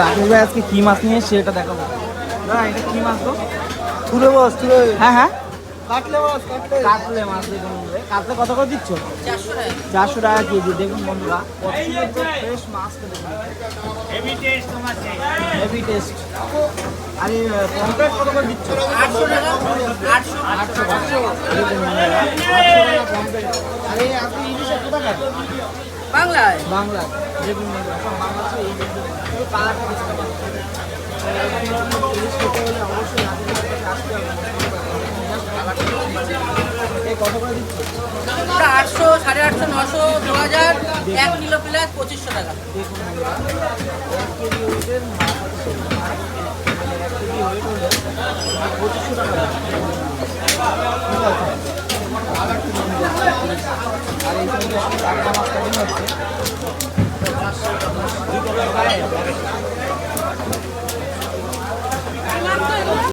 রাকেশ ভাই আজকে কি মাছ নিয়ে এসছে এটা দেখাবো। না এটা কি মাছ গো? তুলে মাছ, তুলে। হ্যাঁ হ্যাঁ, কাটলে মাছ, কাটলে। কাতলে মাছ। দেখুন বন্ধুরা, কাতলে কত করে দিচ্ছ? 400 টাকা কেজি। দেখুন বন্ধুরা ফ্রেশ মাছটা দেখুন, হেভি টেস্ট। Heavy taste. আর এই পমফ্রেট কত করে দিচ্ছ? 800 টাকা। 800 টাকা। দেখুন বন্ধুরা, 800 টাকা পমফ্রেট। আর এই আপনি ইলিশের কোথাকার? বাংলায়। বাংলায়। দেখুন বন্ধুরা, সব বাংলাতে এই কালারটা দেখতে পাচ্ছেন। ইলিশ খেতে হলে অবশ্যই রাকেশ ভাইয়ের কাছে আসতে হবে। এই কত করে দিচ্ছ? 800, 850, 900, 2000, 1 কিলো প্লাস 2500 টাকা। দেখুন বন্ধুরা, 1 কেজি ওয়েটের মাছ হচ্ছে, মানে 1 কেজি ওয়েট হলে 2500 টাকা দাম। ঠিক আছে। আর এই সঙ্গে টাটকা মাছটা হচ্ছে